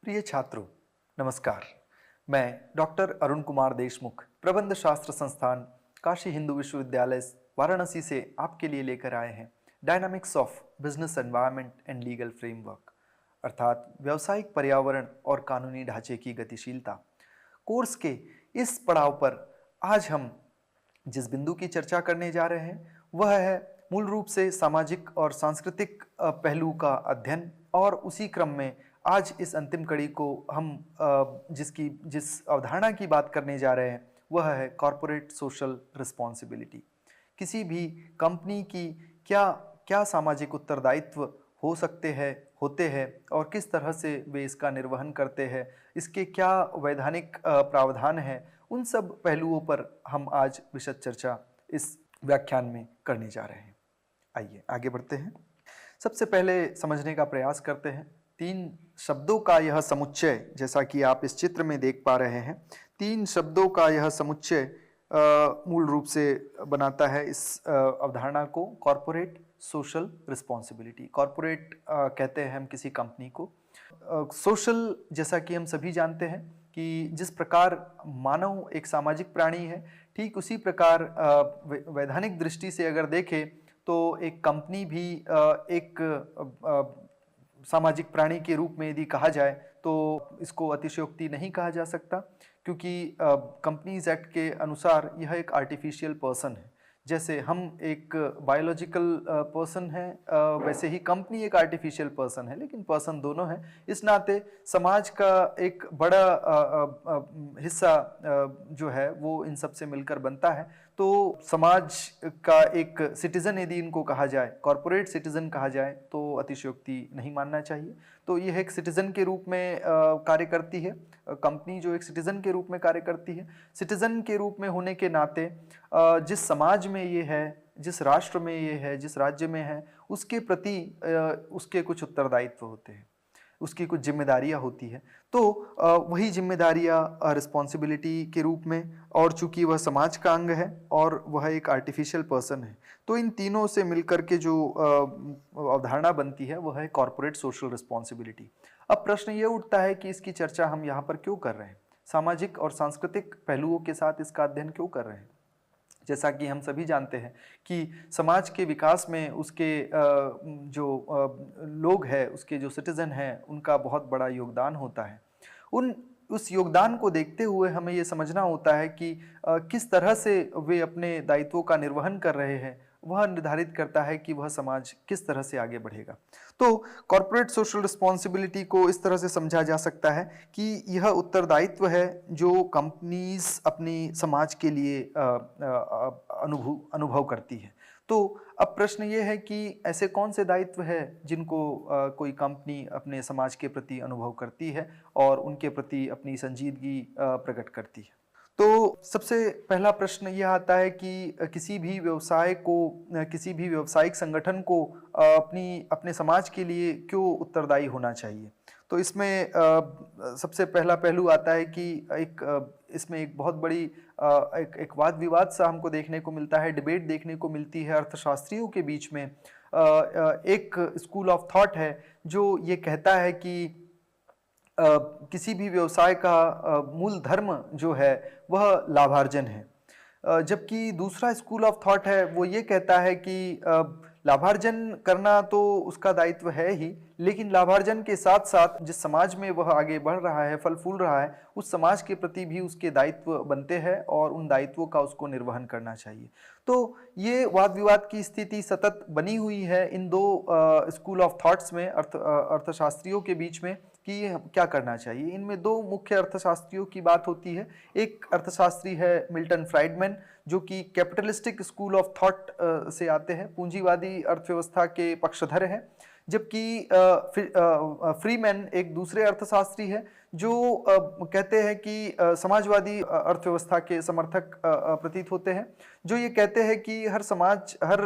प्रिय छात्रों, नमस्कार। मैं डॉक्टर अरुण कुमार देशमुख, प्रबंध शास्त्र संस्थान, काशी हिंदू विश्वविद्यालय, वाराणसी से आपके लिए लेकर आए हैं dynamics of business environment and legal framework, अर्थात व्यावसायिक पर्यावरण और कानूनी ढांचे की गतिशीलता। कोर्स के इस पड़ाव पर आज हम जिस बिंदु की चर्चा करने जा रहे हैं वह है मूल रूप से सामाजिक और सांस्कृतिक पहलू का अध्ययन, और उसी क्रम में आज इस अंतिम कड़ी को हम जिस अवधारणा की बात करने जा रहे हैं वह है कॉरपोरेट सोशल रिस्पॉन्सिबिलिटी। किसी भी कंपनी की क्या क्या सामाजिक उत्तरदायित्व हो सकते हैं, होते हैं, और किस तरह से वे इसका निर्वहन करते हैं, इसके क्या वैधानिक प्रावधान हैं, उन सब पहलुओं पर हम आज विशद चर्चा इस व्याख्यान में करने जा रहे हैं। आइए आगे बढ़ते हैं। सबसे पहले समझने का प्रयास करते हैं। 3 शब्दों का यह समुच्चय, जैसा कि आप इस चित्र में देख पा रहे हैं, 3 शब्दों का यह समुच्चय मूल रूप से बनाता है इस अवधारणा को कॉरपोरेट सोशल रिस्पॉन्सिबिलिटी। कॉरपोरेट कहते हैं हम किसी कंपनी को। सोशल, जैसा कि हम सभी जानते हैं कि जिस प्रकार मानव एक सामाजिक प्राणी है, ठीक उसी प्रकार वैधानिक दृष्टि से अगर देखें तो एक कंपनी भी एक सामाजिक प्राणी के रूप में यदि कहा जाए तो इसको अतिशयोक्ति नहीं कहा जा सकता, क्योंकि कंपनीज एक्ट के अनुसार यह एक आर्टिफिशियल पर्सन है। जैसे हम एक बायोलॉजिकल पर्सन है, वैसे ही कंपनी एक आर्टिफिशियल पर्सन है, लेकिन पर्सन दोनों हैं। इस नाते समाज का एक बड़ा हिस्सा जो है वो इन सब से मिलकर बनता है। तो समाज का एक सिटीजन यदि इनको कहा जाए, कॉरपोरेट सिटीजन कहा जाए, तो अतिशयोक्ति नहीं मानना चाहिए। तो यह एक सिटीजन के रूप में कार्य करती है। कंपनी जो एक सिटीजन के रूप में कार्य करती है, सिटीजन के रूप में होने के नाते जिस समाज में ये है, जिस राष्ट्र में ये है, जिस राज्य में है, उसके प्रति उसके कुछ उत्तरदायित्व होते हैं, उसकी कुछ जिम्मेदारियां होती है। तो वही जिम्मेदारियां रिस्पॉन्सिबिलिटी के रूप में, और चूंकि वह समाज का अंग है और वह एक आर्टिफिशियल पर्सन है, तो इन तीनों से मिलकर के जो अवधारणा बनती है वह है कॉरपोरेट सोशल रिस्पॉन्सिबिलिटी। अब प्रश्न ये उठता है कि इसकी चर्चा हम यहाँ पर क्यों कर रहे हैं, सामाजिक और सांस्कृतिक पहलुओं के साथ इसका अध्ययन क्यों कर रहे हैं। जैसा कि हम सभी जानते हैं कि समाज के विकास में उसके जो लोग हैं, उसके जो सिटीजन हैं, उनका बहुत बड़ा योगदान होता है। उस योगदान को देखते हुए हमें ये समझना होता है कि किस तरह से वे अपने दायित्वों का निर्वहन कर रहे हैं, वह निर्धारित करता है कि वह समाज किस तरह से आगे बढ़ेगा। तो कॉरपोरेट सोशल रिस्पॉन्सिबिलिटी को इस तरह से समझा जा सकता है कि यह उत्तरदायित्व है जो कंपनीज अपनी समाज के लिए अनुभव करती है। तो अब प्रश्न ये है कि ऐसे कौन से दायित्व है जिनको कोई कंपनी अपने समाज के प्रति अनुभव करती है और उनके प्रति अपनी संजीदगी प्रकट करती है। तो सबसे पहला प्रश्न यह आता है कि किसी भी व्यवसाय को, किसी भी व्यावसायिक संगठन को अपने समाज के लिए क्यों उत्तरदायी होना चाहिए। तो इसमें सबसे पहला पहलू आता है कि इसमें एक बहुत बड़ी एक वाद विवाद सा हमको देखने को मिलता है, डिबेट देखने को मिलती है अर्थशास्त्रियों के बीच में। एक स्कूल ऑफ थॉट है जो ये कहता है कि किसी भी व्यवसाय का मूल धर्म जो है वह लाभार्जन है, जबकि दूसरा स्कूल ऑफ थॉट है वो ये कहता है कि लाभार्जन करना तो उसका दायित्व है ही, लेकिन लाभार्जन के साथ साथ जिस समाज में वह आगे बढ़ रहा है, फल फूल रहा है, उस समाज के प्रति भी उसके दायित्व बनते हैं और उन दायित्वों का उसको निर्वहन करना चाहिए। तो ये वाद विवाद की स्थिति सतत बनी हुई है इन दो स्कूल ऑफ थॉट्स में, अर्थशास्त्रियों के बीच में, कि क्या करना चाहिए। इनमें 2 मुख्य अर्थशास्त्रियों की बात होती है। एक अर्थशास्त्री है मिल्टन फ्राइडमैन, जो कि कैपिटलिस्टिक स्कूल ऑफ थॉट से आते हैं, पूंजीवादी अर्थव्यवस्था के पक्षधर हैं, जबकि फ्रीमैन एक दूसरे अर्थशास्त्री है जो कहते हैं कि समाजवादी अर्थव्यवस्था के समर्थक प्रतीत होते हैं, जो ये कहते हैं कि हर समाज, हर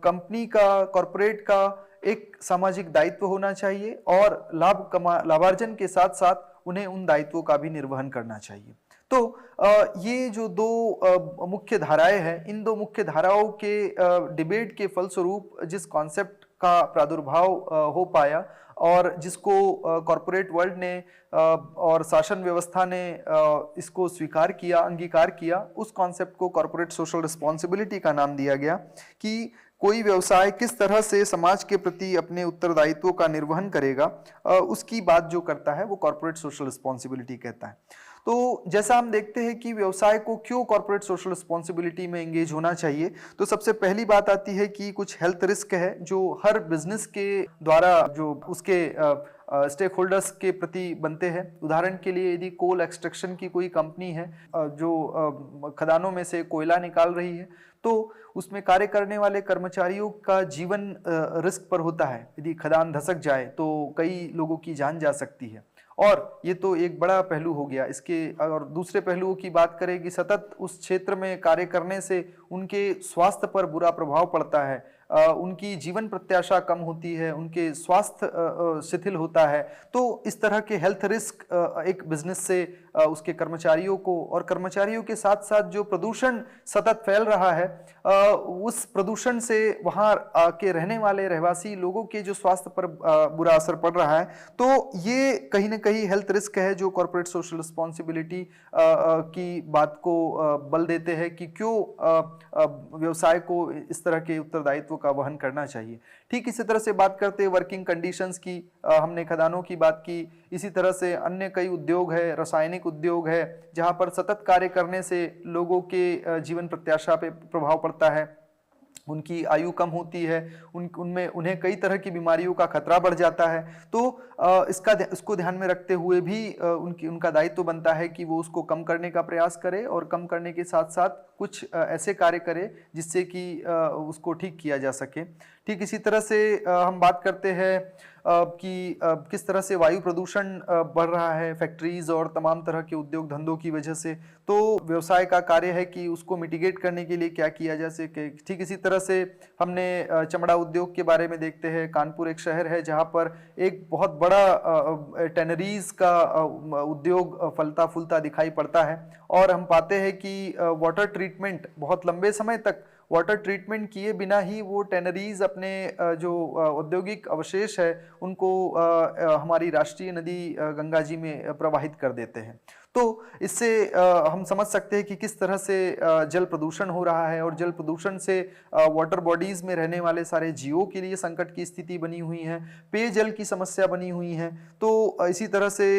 कंपनी का, कॉरपोरेट का एक सामाजिक दायित्व होना चाहिए और लाभार्जन के साथ साथ उन्हें उन दायित्वों का भी निर्वहन करना चाहिए। तो ये जो 2 मुख्य धाराएं हैं, इन 2 मुख्य धाराओं के डिबेट के फलस्वरूप जिस कॉन्सेप्ट का प्रादुर्भाव हो पाया और जिसको कॉरपोरेट वर्ल्ड ने और शासन व्यवस्था ने इसको स्वीकार किया, अंगीकार किया। उस कॉन्सेप्ट को कॉरपोरेट सोशल रिस्पॉन्सिबिलिटी का नाम दिया गया कि कोई व्यवसाय किस तरह से समाज के प्रति अपने उत्तरदायित्वों का निर्वहन करेगा, उसकी बात जो करता है वो कॉरपोरेट सोशल रिस्पॉन्सिबिलिटी कहता है। तो जैसा हम देखते हैं कि व्यवसाय को क्यों कॉर्पोरेट सोशल रिस्पॉन्सिबिलिटी में एंगेज होना चाहिए, तो सबसे पहली बात आती है कि कुछ हेल्थ रिस्क है जो हर बिजनेस के द्वारा जो उसके स्टेक होल्डर्स के प्रति बनते हैं। उदाहरण के लिए यदि कोल एक्सट्रैक्शन की कोई कंपनी है जो खदानों में से कोयला निकाल रही है, तो उसमें कार्य करने वाले कर्मचारियों का जीवन रिस्क पर होता है। यदि खदान धसक जाए तो कई लोगों की जान जा सकती है, और ये तो एक बड़ा पहलू हो गया। इसके और दूसरे पहलुओं की बात करें कि सतत उस क्षेत्र में कार्य करने से उनके स्वास्थ्य पर बुरा प्रभाव पड़ता है, उनकी जीवन प्रत्याशा कम होती है, उनके स्वास्थ्य शिथिल होता है। तो इस तरह के हेल्थ रिस्क एक बिजनेस से उसके कर्मचारियों को, और कर्मचारियों के साथ साथ जो प्रदूषण सतत फैल रहा है, उस प्रदूषण से वहाँ के रहने वाले रहवासी लोगों के जो स्वास्थ्य पर बुरा असर पड़ रहा है। तो ये कहीं ना कहीं हेल्थ रिस्क है जो कॉर्पोरेट सोशल रिस्पॉन्सिबिलिटी की बात को बल देते हैं कि क्यों व्यवसाय को इस तरह के उत्तरदायित्व का वहन करना चाहिए। ठीक इसी तरह से बात करते हैं वर्किंग कंडीशंस की, हमने खदानों की बात की। इसी तरह से अन्य कई उद्योग है, रासायनिक उद्योग है, जहां पर सतत कार्य करने से लोगों के जीवन प्रत्याशा पे प्रभाव पड़ता है, उनकी आयु कम होती है, उनमें उन्हें कई तरह की बीमारियों का खतरा बढ़ जाता है। तो इसको ध्यान में रखते हुए भी उनका दायित्व बनता है कि वो उसको कम करने का प्रयास करे, और कम करने के साथ साथ कुछ ऐसे कार्य करे जिससे कि उसको ठीक किया जा सके। ठीक इसी तरह से हम बात करते हैं कि किस तरह से वायु प्रदूषण बढ़ रहा है फैक्ट्रीज और तमाम तरह के उद्योग धंधों की वजह से। तो व्यवसाय का कार्य है कि उसको मिटिगेट करने के लिए क्या किया जा सके। ठीक इसी तरह से हमने चमड़ा उद्योग के बारे में देखते हैं। कानपुर एक शहर है जहां पर एक बहुत बड़ा टैनरीज का उद्योग फलता फूलता दिखाई पड़ता है, और हम पाते हैं कि वाटर ट्रीटमेंट, बहुत लंबे समय तक वाटर ट्रीटमेंट किए बिना ही वो टैनरीज अपने जो औद्योगिक अवशेष है उनको हमारी राष्ट्रीय नदी गंगा जी में प्रवाहित कर देते हैं। तो इससे हम समझ सकते हैं कि किस तरह से जल प्रदूषण हो रहा है, और जल प्रदूषण से वाटर बॉडीज में रहने वाले सारे जीवों के लिए संकट की स्थिति बनी हुई है, पेयजल की समस्या बनी हुई है। तो इसी तरह से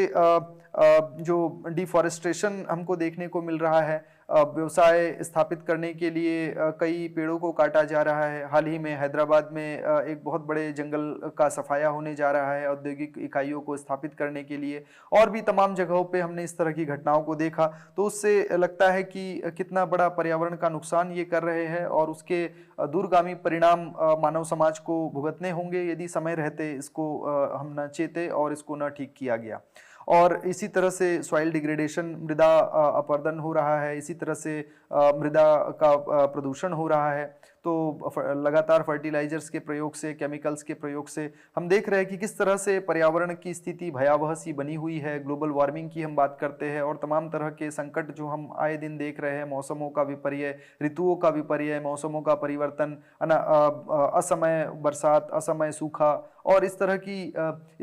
जो डिफॉरेस्टेशन हमको देखने को मिल रहा है, व्यवसाय स्थापित करने के लिए कई पेड़ों को काटा जा रहा है। हाल ही में हैदराबाद में एक बहुत बड़े जंगल का सफाया होने जा रहा है औद्योगिक इकाइयों को स्थापित करने के लिए, और भी तमाम जगहों पे हमने इस तरह की घटनाओं को देखा। तो उससे लगता है कि कितना बड़ा पर्यावरण का नुकसान ये कर रहे हैं, और उसके दूरगामी परिणाम मानव समाज को भुगतने होंगे यदि समय रहते इसको हम न चेते और इसको न ठीक किया गया। और इसी तरह से सॉइल डिग्रेडेशन, मृदा अपरदन हो रहा है, इसी तरह से मृदा का प्रदूषण हो रहा है। तो लगातार फर्टिलाइजर्स के प्रयोग से, केमिकल्स के प्रयोग से हम देख रहे हैं कि किस तरह से पर्यावरण की स्थिति भयावह सी बनी हुई है। ग्लोबल वार्मिंग की हम बात करते हैं, और तमाम तरह के संकट जो हम आए दिन देख रहे हैं, मौसमों का विपर्य, ऋतुओं का विपर्य, मौसमों का परिवर्तन, असमय बरसात, असमय सूखा, और इस तरह की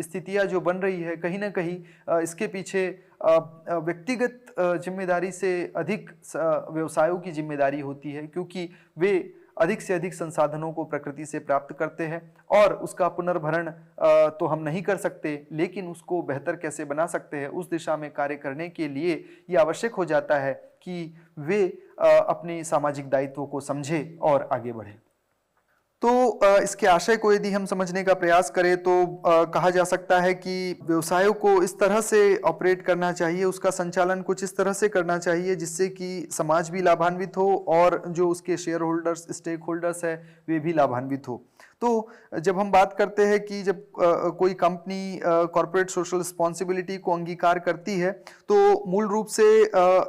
स्थितियां जो बन रही है, कहीं ना कहीं इसके पीछे व्यक्तिगत जिम्मेदारी से अधिक व्यवसायों की जिम्मेदारी होती है, क्योंकि वे अधिक से अधिक संसाधनों को प्रकृति से प्राप्त करते हैं, और उसका पुनर्भरण तो हम नहीं कर सकते, लेकिन उसको बेहतर कैसे बना सकते हैं उस दिशा में कार्य करने के लिए ये आवश्यक हो जाता है कि वे अपने सामाजिक दायित्वों को समझें और आगे बढ़ें। तो इसके आशय को यदि हम समझने का प्रयास करें तो कहा जा सकता है कि व्यवसायों को इस तरह से ऑपरेट करना चाहिए, उसका संचालन कुछ इस तरह से करना चाहिए जिससे कि समाज भी लाभान्वित हो और जो उसके शेयर होल्डर्स, स्टेक होल्डर्स है, वे भी लाभान्वित हो। तो जब हम बात करते हैं कि जब कोई कंपनी कॉर्पोरेट सोशल रिस्पॉन्सिबिलिटी को अंगीकार करती है, तो मूल रूप से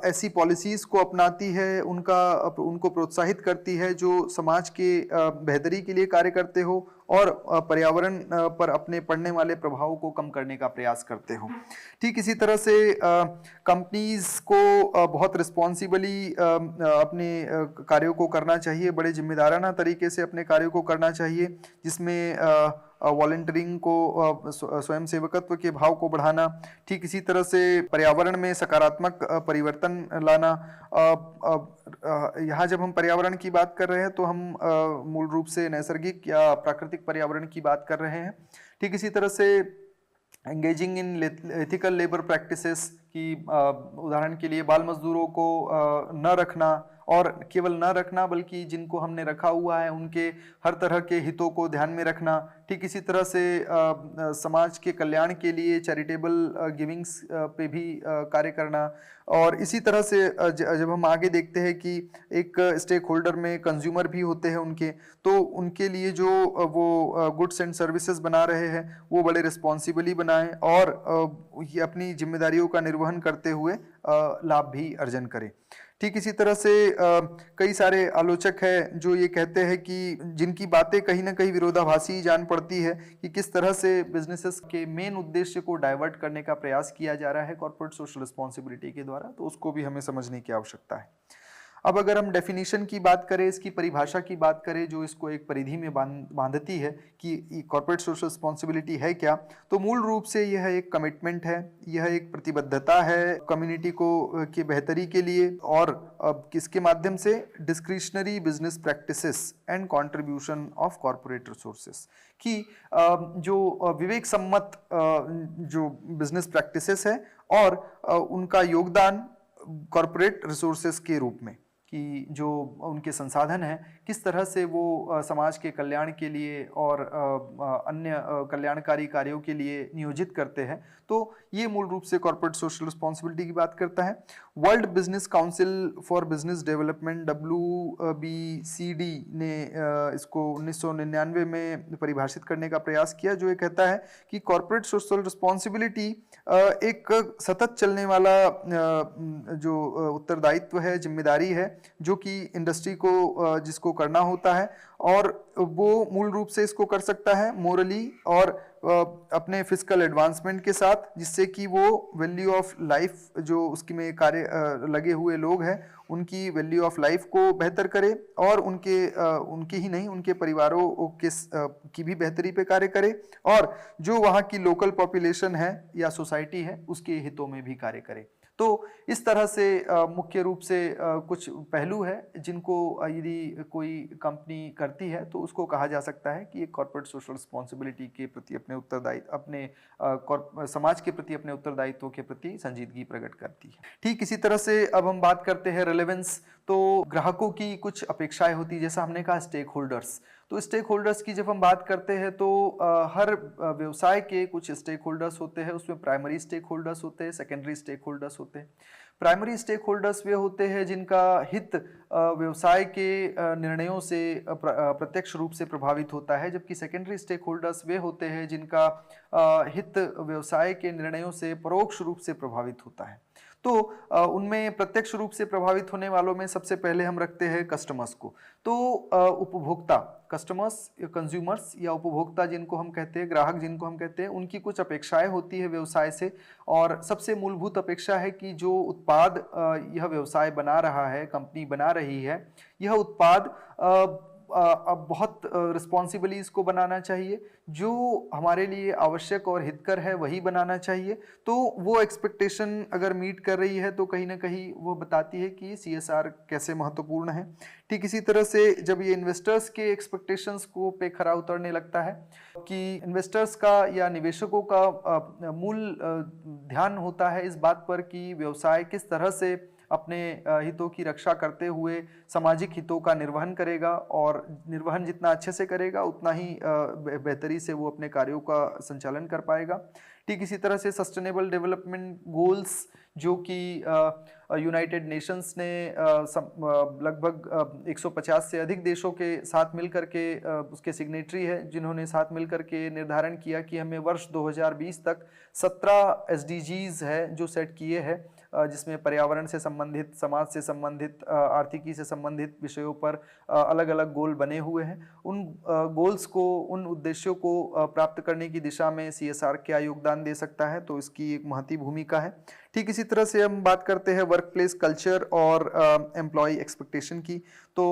ऐसी पॉलिसीज को अपनाती है, उनको प्रोत्साहित करती है जो समाज के बेहतरी के लिए कार्य करते हो, और पर्यावरण पर अपने पड़ने वाले प्रभाव को कम करने का प्रयास करते हो। ठीक इसी तरह से कंपनीज को बहुत रिस्पॉन्सिबली अपने कार्यों को करना चाहिए, बड़े जिम्मेदाराना तरीके से अपने कार्यों को करना चाहिए, जिसमें वॉलंटियरिंग को, स्वयं सेवकत्व के भाव को बढ़ाना। ठीक इसी तरह से पर्यावरण में सकारात्मक परिवर्तन लाना। यहाँ जब हम पर्यावरण की बात कर रहे हैं तो हम मूल रूप से नैसर्गिक या प्राकृतिक पर्यावरण की बात कर रहे हैं। ठीक इसी तरह से engaging in ethical labour practices की, उदाहरण के लिए बाल मजदूरों को न रखना, और केवल न रखना बल्कि जिनको हमने रखा हुआ है उनके हर तरह के हितों को ध्यान में रखना। ठीक इसी तरह से समाज के कल्याण के लिए चैरिटेबल गिविंग्स पे भी कार्य करना। और इसी तरह से जब हम आगे देखते हैं कि एक स्टेक होल्डर में कंज्यूमर भी होते हैं उनके, तो उनके लिए जो वो गुड्स एंड सर्विसेज बना रहे हैं वो बड़े रिस्पॉन्सिबली बनाएं और ये अपनी जिम्मेदारियों का निर्वहन करते हुए लाभ भी अर्जन करें। ठीक इसी तरह से कई सारे आलोचक हैं जो ये कहते हैं कि जिनकी बातें कहीं ना कहीं विरोधाभासी जान पड़ती है कि किस तरह से बिजनेसेस के मेन उद्देश्य को डाइवर्ट करने का प्रयास किया जा रहा है कॉर्पोरेट सोशल रिस्पॉन्सिबिलिटी के द्वारा, तो उसको भी हमें समझने की आवश्यकता है। अब अगर हम डेफिनेशन की बात करें, इसकी परिभाषा की बात करें जो इसको एक परिधि में बांधती है कि कॉर्पोरेट सोशल रिस्पॉन्सिबिलिटी है क्या, तो मूल रूप से यह एक कमिटमेंट है, यह एक प्रतिबद्धता है कम्युनिटी को की बेहतरी के लिए, और किसके माध्यम से, discretionary business practices and contribution of corporate resources की जो विवेक सम्मत जो बिजनेस प्रैक्टिसेस है और उनका योगदान कॉर्पोरेट रिसोर्सेस के रूप में, कि जो उनके संसाधन हैं किस तरह से वो समाज के कल्याण के लिए और अन्य कल्याणकारी कार्यों के लिए नियोजित करते हैं, तो ये मूल रूप से कॉर्पोरेट सोशल रिस्पॉन्सिबिलिटी की बात करता है। World business council for business development WBCD ने इसको 1999 में परिभाषित करने का प्रयास किया, जो ये कहता है कि कॉर्पोरेट सोशल रिस्पॉन्सिबिलिटी एक सतत चलने वाला जो उत्तरदायित्व है, जिम्मेदारी है, जो कि इंडस्ट्री को जिसको करना होता है, और वो मूल रूप से इसको कर सकता है मोरली और अपने फिजिकल एडवांसमेंट के साथ, जिससे कि वो वैल्यू ऑफ लाइफ जो उसकी में कार्य लगे हुए लोग हैं उनकी वैल्यू ऑफ लाइफ को बेहतर करे, और उनके ही नहीं उनके परिवारों के की भी बेहतरी पे कार्य करे, और जो वहाँ की लोकल पॉपुलेशन है या सोसाइटी है उसके हितों में भी कार्य करे। तो इस तरह से मुख्य रूप से कुछ पहलू है जिनको यदि कोई कंपनी करती है तो उसको कहा जा सकता है कि एक कॉर्पोरेट सोशल रिस्पॉन्सिबिलिटी के प्रति अपने उत्तरदायित्व, अपने समाज के प्रति अपने उत्तरदायित्वों के प्रति संजीदगी प्रकट करती है। ठीक इसी तरह से अब हम बात करते हैं रिलेवेंस। तो ग्राहकों की कुछ अपेक्षाएं होती है, जैसा हमने कहा स्टेक होल्डर्स। तो स्टेक होल्डर्स की जब हम बात करते हैं तो हर व्यवसाय के कुछ स्टेक होल्डर्स होते हैं, उसमें प्राइमरी स्टेक होल्डर्स होते हैं, सेकेंडरी स्टेक होल्डर्स होते हैं। प्राइमरी स्टेक होल्डर्स वे होते हैं जिनका हित व्यवसाय के निर्णयों से प्रत्यक्ष रूप से प्रभावित होता है, जबकि सेकेंडरी स्टेक होल्डर्स वे होते हैं जिनका हित व्यवसाय के निर्णयों से परोक्ष रूप से प्रभावित होता है। तो उनमें प्रत्यक्ष रूप से प्रभावित होने वालों में सबसे पहले हम रखते हैं कस्टमर्स को। तो उपभोक्ता, कस्टमर्स, कंज्यूमर्स या उपभोक्ता जिनको हम कहते हैं, ग्राहक जिनको हम कहते हैं, उनकी कुछ अपेक्षाएं होती है व्यवसाय से, और सबसे मूलभूत अपेक्षा है कि जो उत्पाद यह व्यवसाय बना रहा है, कंपनी बना रही है, यह उत्पाद अब बहुत रिस्पॉन्सिबली इसको बनाना चाहिए, जो हमारे लिए आवश्यक और हितकर है वही बनाना चाहिए। तो वो एक्सपेक्टेशन अगर मीट कर रही है तो कहीं ना कहीं वो बताती है कि CSR कैसे महत्वपूर्ण है। ठीक इसी तरह से जब ये इन्वेस्टर्स के एक्सपेक्टेशंस को पे खरा उतरने लगता है कि इन्वेस्टर्स का या निवेशकों का मूल ध्यान होता है इस बात पर कि व्यवसाय किस तरह से अपने हितों की रक्षा करते हुए सामाजिक हितों का निर्वहन करेगा, और निर्वहन जितना अच्छे से करेगा उतना ही बेहतरी से वो अपने कार्यों का संचालन कर पाएगा। ठीक इसी तरह से सस्टेनेबल डेवलपमेंट गोल्स जो कि यूनाइटेड नेशंस ने लगभग 150 से अधिक देशों के साथ मिलकर के उसके सिग्नेटरी है, जिन्होंने साथ मिलकर के निर्धारण किया कि हमें वर्ष 2020 तक 17 एसडीजीज है जो सेट किए हैं, जिसमें पर्यावरण से संबंधित, समाज से संबंधित, आर्थिकी से संबंधित विषयों पर अलग अलग गोल बने हुए हैं। उन गोल्स को, उन उद्देश्यों को प्राप्त करने की दिशा में सीएसआर क्या योगदान दे सकता है, तो इसकी एक महती भूमिका है। ठीक इसी तरह से हम बात करते हैं वर्क प्लेस कल्चर और एम्प्लॉय एक्सपेक्टेशन की। तो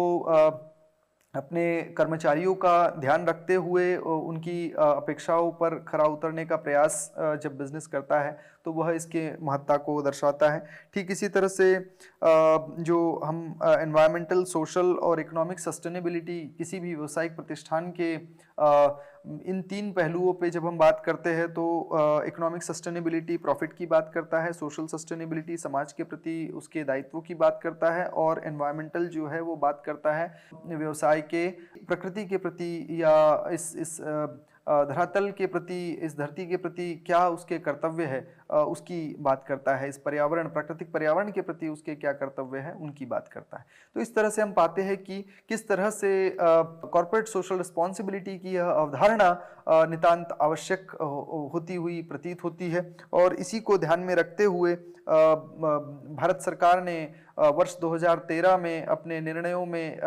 अपने कर्मचारियों का ध्यान रखते हुए उनकी अपेक्षाओं पर खरा उतरने का प्रयास जब बिजनेस करता है तो वह इसके महत्ता को दर्शाता है। ठीक इसी तरह से जो हम एनवायरमेंटल, सोशल और इकोनॉमिक सस्टेनेबिलिटी किसी भी व्यावसायिक प्रतिष्ठान के इन तीन पहलुओं पे जब हम बात करते हैं तो इकोनॉमिक सस्टेनेबिलिटी प्रॉफिट की बात करता है, सोशल सस्टेनेबिलिटी समाज के प्रति उसके दायित्वों की बात करता है, और एनवायरमेंटल जो है वो बात करता है व्यवसाय के प्रकृति के प्रति या इस धरातल के प्रति, इस धरती के प्रति क्या उसके कर्तव्य है उसकी बात करता है। इस पर्यावरण, प्राकृतिक पर्यावरण के प्रति उसके क्या कर्तव्य है उनकी बात करता है। तो इस तरह से हम पाते हैं कि किस तरह से कॉर्पोरेट सोशल रिस्पॉन्सिबिलिटी की यह अवधारणा नितांत आवश्यक होती हुई प्रतीत होती है। और इसी को ध्यान में रखते हुए भारत सरकार ने वर्ष 2013 में अपने निर्णयों में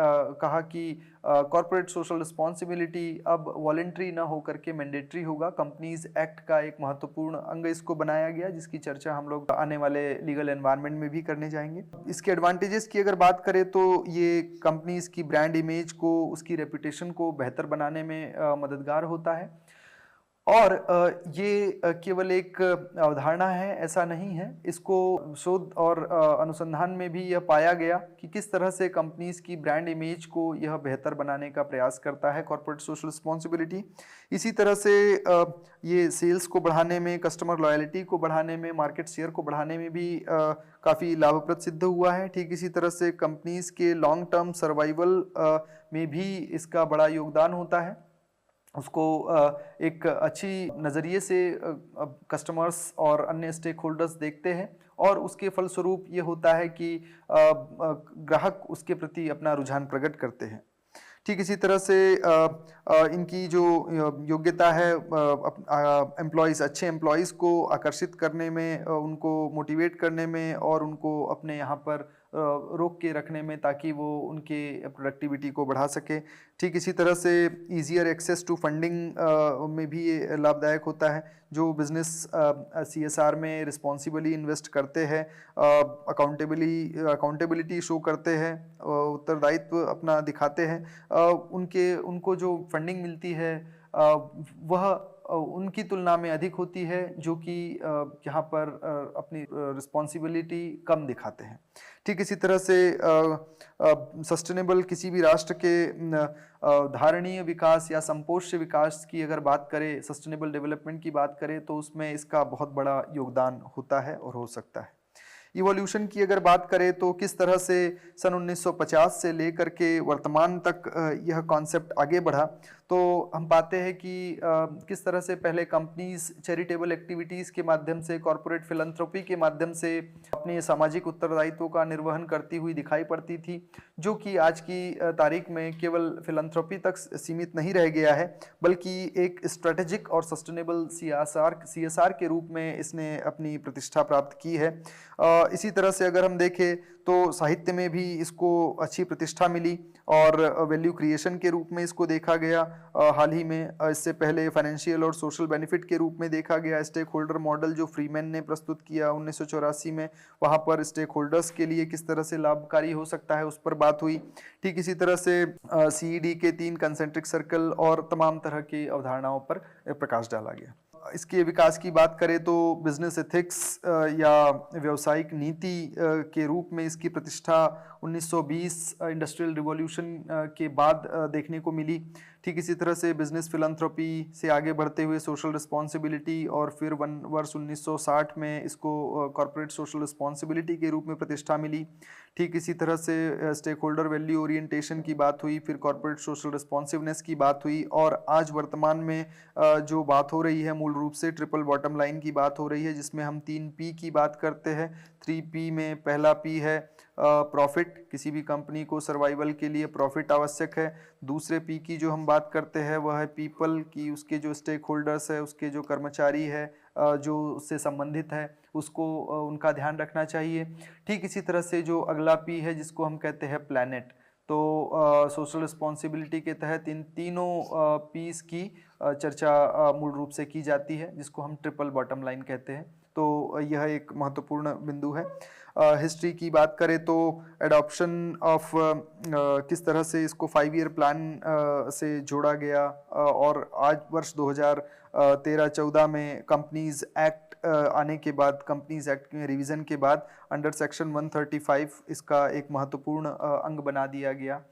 कहा कि कॉर्पोरेट सोशल रिस्पॉन्सिबिलिटी अब वॉलेंट्री ना होकर के मैंडेटरी होगा। कंपनीज एक्ट का एक महत्वपूर्ण अंग इसको बनाया गया, जिसकी चर्चा हम लोग आने वाले लीगल एनवायरनमेंट में भी करने जाएंगे। इसके एडवांटेजेस की अगर बात करें तो ये कंपनीज की ब्रांड इमेज को, उसकी रेपुटेशन को बेहतर बनाने में मददगार होता है। और ये केवल एक अवधारणा है ऐसा नहीं है, इसको शोध और अनुसंधान में भी यह पाया गया कि किस तरह से कंपनीज की ब्रांड इमेज को यह बेहतर बनाने का प्रयास करता है कॉर्पोरेट सोशल रिस्पॉन्सिबिलिटी। इसी तरह से ये सेल्स को बढ़ाने में, कस्टमर लॉयल्टी को बढ़ाने में, मार्केट शेयर को बढ़ाने में भी काफ़ी लाभप्रद सिद्ध हुआ है। ठीक इसी तरह से कंपनीज के लॉन्ग टर्म सर्वाइवल में भी इसका बड़ा योगदान होता है। उसको एक अच्छी नज़रिए से कस्टमर्स और अन्य स्टेक होल्डर्स देखते हैं, और उसके फलस्वरूप ये होता है कि ग्राहक उसके प्रति अपना रुझान प्रकट करते हैं। ठीक इसी तरह से इनकी जो योग्यता है एम्प्लॉयज़, अच्छे एम्प्लॉयज़ को आकर्षित करने में, उनको मोटिवेट करने में और उनको अपने यहाँ पर रोक के रखने में, ताकि वो उनके प्रोडक्टिविटी को बढ़ा सके। ठीक इसी तरह से ईजियर एक्सेस टू फंडिंग में भी ये लाभदायक होता है। जो बिजनेस सीएसआर में रिस्पॉन्सिबली इन्वेस्ट करते हैं, अकाउंटेबिलिटी शो करते हैं, उत्तरदायित्व अपना दिखाते हैं, उनको जो फंडिंग मिलती है वह उनकी तुलना में अधिक होती है जो कि यहाँ पर अपनी रिस्पॉन्सिबिलिटी कम दिखाते हैं। ठीक इसी तरह से सस्टेनेबल किसी भी राष्ट्र के धारणीय विकास या संपोष्य विकास की अगर बात करें, सस्टेनेबल डेवलपमेंट की बात करें, तो उसमें इसका बहुत बड़ा योगदान होता है और हो सकता है। इवोल्यूशन की अगर बात करें तो किस तरह से सन 1950 से लेकर के वर्तमान तक यह कॉन्सेप्ट आगे बढ़ा, तो हम पाते हैं कि किस तरह से पहले कंपनीज चैरिटेबल एक्टिविटीज़ के माध्यम से, कॉर्पोरेट फिलंथ्रोपी के माध्यम से अपने सामाजिक उत्तरदायित्वों का निर्वहन करती हुई दिखाई पड़ती थी, जो कि आज की तारीख में केवल फिलंथ्रोपी तक सीमित नहीं रह गया है, बल्कि एक स्ट्रेटेजिक और सस्टेनेबल सीएसआर के रूप में इसने अपनी प्रतिष्ठा प्राप्त की है। इसी तरह से अगर हम देखें तो साहित्य में भी इसको अच्छी प्रतिष्ठा मिली और वैल्यू क्रिएशन के रूप में इसको देखा गया हाल ही में। इससे पहले फाइनेंशियल और सोशल बेनिफिट के रूप में देखा गया। स्टेक होल्डर मॉडल जो फ्रीमैन ने प्रस्तुत किया 1984 में, वहाँ पर स्टेक होल्डर्स के लिए किस तरह से लाभकारी हो सकता है उस पर बात हुई। ठीक इसी तरह से CED के 3 कंसेंट्रिक सर्कल और तमाम तरह की अवधारणाओं पर प्रकाश डाला गया। इसके विकास की बात करें तो बिजनेस एथिक्स या व्यावसायिक नीति के रूप में इसकी प्रतिष्ठा 1920 इंडस्ट्रियल रिवॉल्यूशन के बाद देखने को मिली। ठीक इसी तरह से बिजनेस फिलैंथ्रोपी से आगे बढ़ते हुए सोशल रिस्पॉन्सिबिलिटी, और फिर वर्ष 1960 में इसको कॉर्पोरेट सोशल रिस्पॉन्सिबिलिटी के रूप में प्रतिष्ठा मिली। ठीक इसी तरह से स्टेक होल्डर वैल्यू ओरिएंटेशन की बात हुई, फिर कॉर्पोरेट सोशल रिस्पॉन्सिवनेस की बात हुई, और आज वर्तमान में जो बात हो रही है मूल रूप से ट्रिपल बॉटम लाइन की बात हो रही है, जिसमें हम 3P की बात करते हैं। 3P में पहला P है प्रॉफिट, किसी भी कंपनी को सर्वाइवल के लिए प्रॉफिट आवश्यक है। दूसरे P की जो हम बात करते हैं वह है पीपल की, उसके जो स्टेक होल्डर्स है, उसके जो कर्मचारी है, जो उससे संबंधित है, उसको उनका ध्यान रखना चाहिए। ठीक इसी तरह से जो अगला P है जिसको हम कहते हैं प्लैनेट, तो सोशल रिस्पॉन्सिबिलिटी के तहत इन तीनों पीस की चर्चा मूल रूप से की जाती है, जिसको हम ट्रिपल बॉटम लाइन कहते हैं। तो यह एक महत्वपूर्ण बिंदु है। हिस्ट्री की बात करें तो एडॉप्शन ऑफ किस तरह से इसको 5 ईयर प्लान से जोड़ा गया, और आज वर्ष 2013-14 में कंपनीज एक्ट आने के बाद, कंपनीज एक्ट में रिवीजन के बाद अंडर सेक्शन 135 इसका एक महत्वपूर्ण अंग बना दिया गया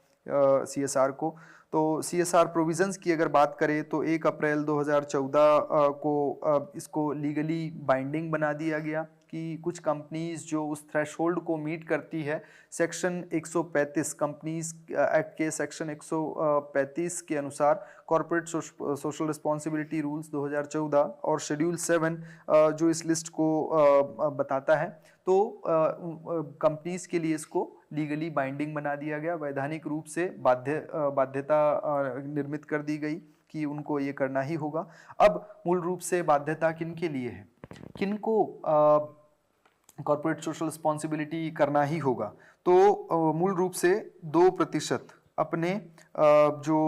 CSR को। तो CSR प्रोविजंस की अगर बात करें तो 1 अप्रैल 2014 को इसको लीगली बाइंडिंग बना दिया गया कि कुछ कंपनीज जो उस थ्रेशोल्ड को मीट करती है, सेक्शन 135 कंपनीज एक्ट के सेक्शन 135 के अनुसार कॉर्पोरेट सोशल रिस्पॉन्सिबिलिटी रूल्स 2014 और शेड्यूल 7 जो इस लिस्ट को बताता है, तो कंपनीज के लिए इसको लीगली बाइंडिंग बना दिया गया, वैधानिक रूप से बाध्यता निर्मित कर दी गई कि उनको ये करना ही होगा। अब मूल रूप से बाध्यता किनके लिए है, किनको कॉर्पोरेट सोशल रिस्पॉन्सिबिलिटी करना ही होगा, तो मूल रूप से 2% अपने जो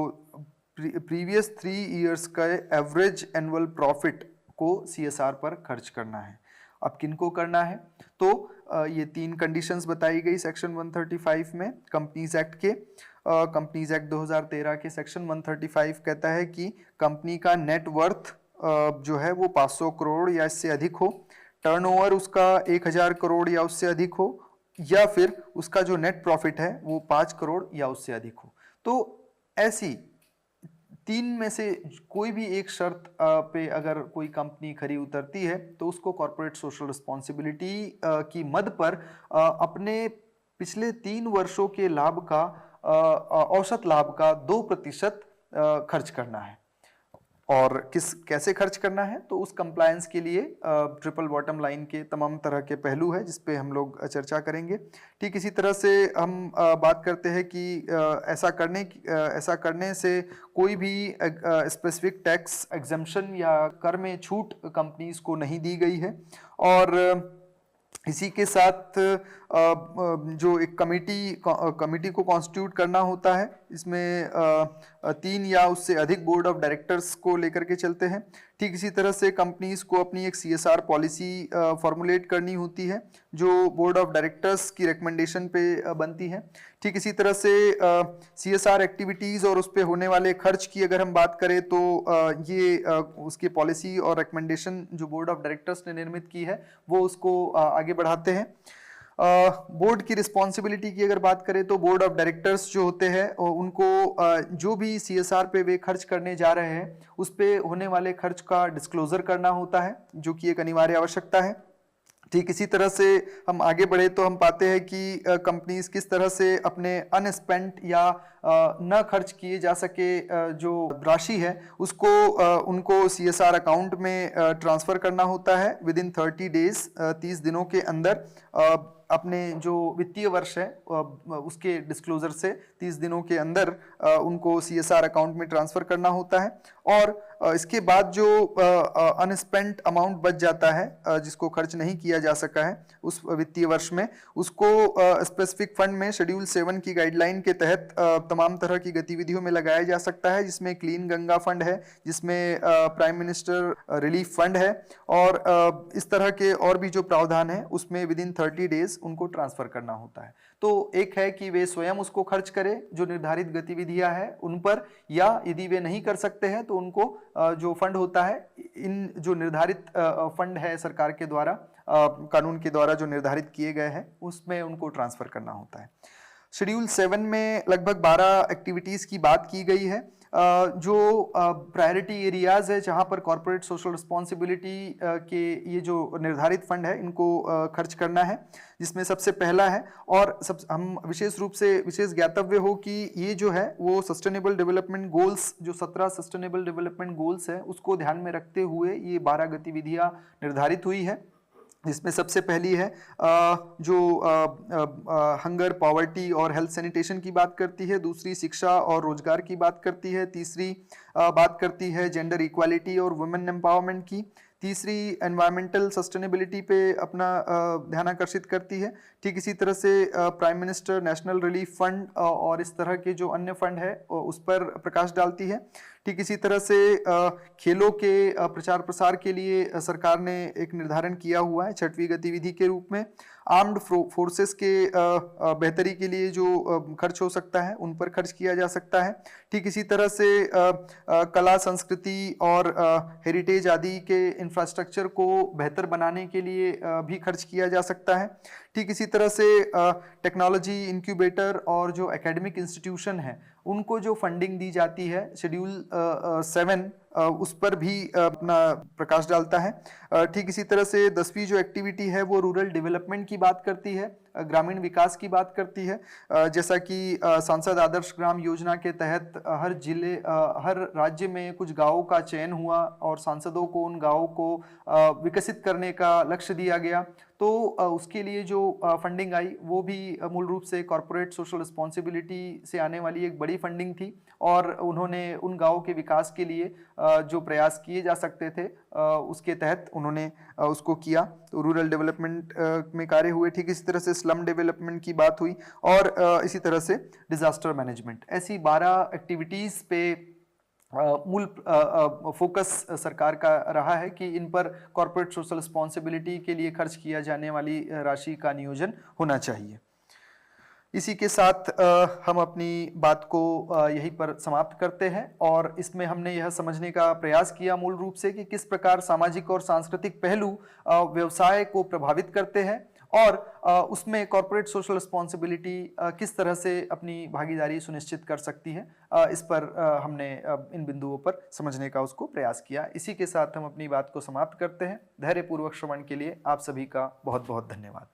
प्रीवियस 3 इयर्स का एवरेज एनुअल प्रॉफिट को CSR पर खर्च करना है। अब किनको करना है, तो ये 3 कंडीशंस बताई गई सेक्शन 135 में कंपनीज एक्ट के। कंपनीज एक्ट 2013 के सेक्शन 135 कहता है कि कंपनी का नेट वर्थ जो है वो 500 करोड़ या इससे अधिक हो, टर्नओवर उसका 1000 करोड़ या उससे अधिक हो, या फिर उसका जो नेट प्रॉफिट है वो 5 करोड़ या उससे अधिक हो। तो ऐसी 3 में से कोई भी एक शर्त पे अगर कोई कंपनी खरी उतरती है तो उसको कॉर्पोरेट सोशल रिस्पॉन्सिबिलिटी की मद पर अपने पिछले 3 वर्षों के लाभ का औसत लाभ का 2% खर्च करना है। और कैसे खर्च करना है, तो उस कंप्लायंस के लिए ट्रिपल बॉटम लाइन के तमाम तरह के पहलू है जिस पे हम लोग चर्चा करेंगे। ठीक इसी तरह से हम बात करते हैं कि ऐसा करने से कोई भी स्पेसिफिक टैक्स एग्जम्पशन या कर में छूट कंपनीज को नहीं दी गई है। और इसी के साथ जो एक कमिटी को कॉन्स्टिट्यूट करना होता है, इसमें 3 या उससे अधिक बोर्ड ऑफ डायरेक्टर्स को लेकर के चलते हैं। ठीक इसी तरह से कंपनीज को अपनी एक CSR पॉलिसी फॉर्मुलेट करनी होती है जो बोर्ड ऑफ डायरेक्टर्स की रिकमेंडेशन पे बनती है। ठीक इसी तरह से CSR एक्टिविटीज़ और उस पर होने वाले खर्च की अगर हम बात करें तो ये उसकी पॉलिसी और रिकमेंडेशन जो बोर्ड ऑफ डायरेक्टर्स ने निर्मित की है वो उसको आगे बढ़ाते हैं। बोर्ड की रिस्पॉन्सिबिलिटी की अगर बात करें तो बोर्ड ऑफ डायरेक्टर्स जो होते हैं उनको जो भी CSR पे वे खर्च करने जा रहे हैं उस पे होने वाले खर्च का डिस्क्लोजर करना होता है, जो कि एक अनिवार्य आवश्यकता है। ठीक इसी तरह से हम आगे बढ़े तो हम पाते हैं कि कंपनीज किस तरह से अपने अनस्पेंट या न खर्च किए जा सके जो राशि है उसको उनको CSR अकाउंट में ट्रांसफ़र करना होता है विद इन 30 डेज, 30 दिनों के अंदर अपने जो वित्तीय वर्ष है उसके डिस्क्लोजर से 30 दिनों के अंदर उनको CSR अकाउंट में ट्रांसफ़र करना होता है। और इसके बाद जो अनस्पेंट अमाउंट बच जाता है जिसको खर्च नहीं किया जा सका है उस वित्तीय वर्ष में, उसको स्पेसिफिक फंड में शेड्यूल 7 की गाइडलाइन के तहत तमाम तरह की गतिविधियों में लगाया जा सकता है, जिसमें क्लीन गंगा फंड है, जिसमें प्राइम मिनिस्टर रिलीफ फंड है, और इस तरह के और भी जो प्रावधान है उसमें विद इन 30 डेज उनको ट्रांसफ़र करना होता है। तो एक है कि वे स्वयं उसको खर्च करें जो निर्धारित गतिविधियां हैं उन पर, या यदि वे नहीं कर सकते हैं तो उनको जो फंड होता है, इन जो निर्धारित फंड है सरकार के द्वारा कानून के द्वारा जो निर्धारित किए गए हैं उसमें उनको ट्रांसफ़र करना होता है। शेड्यूल 7 में लगभग 12 एक्टिविटीज़ की बात की गई है जो प्रायोरिटी एरियाज है जहां पर कॉर्पोरेट सोशल रिस्पॉन्सिबिलिटी के ये जो निर्धारित फंड है इनको खर्च करना है, जिसमें सबसे पहला है और हम विशेष रूप से विशेष ज्ञातव्य हो कि ये जो है वो सस्टेनेबल डेवलपमेंट गोल्स, जो 17 सस्टेनेबल डेवलपमेंट गोल्स है उसको ध्यान में रखते हुए ये 12 गतिविधियां निर्धारित हुई है, जिसमें सबसे पहली है जो हंगर, पॉवर्टी और हेल्थ सैनिटेशन की बात करती है, दूसरी शिक्षा और रोजगार की बात करती है, तीसरी बात करती है जेंडर इक्वालिटी और वुमेन एम्पावरमेंट की, तीसरी एनवायरमेंटल सस्टेनेबिलिटी पे अपना ध्यान आकर्षित करती है। ठीक इसी तरह से prime minister national relief fund और इस तरह के जो अन्य फंड है उस पर प्रकाश डालती है। ठीक इसी तरह से खेलों के प्रचार प्रसार के लिए सरकार ने एक निर्धारण किया हुआ है 6वीं गतिविधि के रूप में। आर्म्ड फोर्सेस के बेहतरी के लिए जो खर्च हो सकता है उन पर खर्च किया जा सकता है। ठीक इसी तरह से कला, संस्कृति और हेरिटेज आदि के इंफ्रास्ट्रक्चर को बेहतर बनाने के लिए भी खर्च किया जा सकता है। ठीक इसी तरह से टेक्नोलॉजी इंक्यूबेटर और जो एकेडमिक इंस्टीट्यूशन है उनको जो फंडिंग दी जाती है शेड्यूल 7 उस पर भी अपना प्रकाश डालता है। ठीक इसी तरह से 10वीं जो एक्टिविटी है वो रूरल डेवलपमेंट की बात करती है, ग्रामीण विकास की बात करती है। जैसा कि सांसद आदर्श ग्राम योजना के तहत हर जिले, हर राज्य में कुछ गांवों का चयन हुआ और सांसदों को उन गांवों को विकसित करने का लक्ष्य दिया गया, तो उसके लिए जो फंडिंग आई वो भी मूल रूप से कॉर्पोरेट सोशल रिस्पॉन्सिबिलिटी से आने वाली एक बड़ी फंडिंग थी और उन्होंने उन गांवों के विकास के लिए जो प्रयास किए जा सकते थे उसके तहत उन्होंने उसको किया, तो रूरल डेवलपमेंट में कार्य हुए। ठीक इसी तरह से स्लम डेवलपमेंट की बात हुई और इसी तरह से डिजास्टर मैनेजमेंट। ऐसी 12 एक्टिविटीज़ पे मूल फोकस सरकार का रहा है कि इन पर कॉर्पोरेट सोशल रिस्पॉन्सिबिलिटी के लिए खर्च किया जाने वाली राशि का नियोजन होना चाहिए। इसी के साथ हम अपनी बात को यहीं पर समाप्त करते हैं और इसमें हमने यह समझने का प्रयास किया मूल रूप से कि किस प्रकार सामाजिक और सांस्कृतिक पहलू व्यवसाय को प्रभावित करते हैं और उसमें कॉर्पोरेट सोशल रिस्पॉन्सिबिलिटी किस तरह से अपनी भागीदारी सुनिश्चित कर सकती है, इस पर हमने इन बिंदुओं पर समझने का उसको प्रयास किया। इसी के साथ हम अपनी बात को समाप्त करते हैं। धैर्यपूर्वक श्रवण के लिए आप सभी का बहुत बहुत धन्यवाद।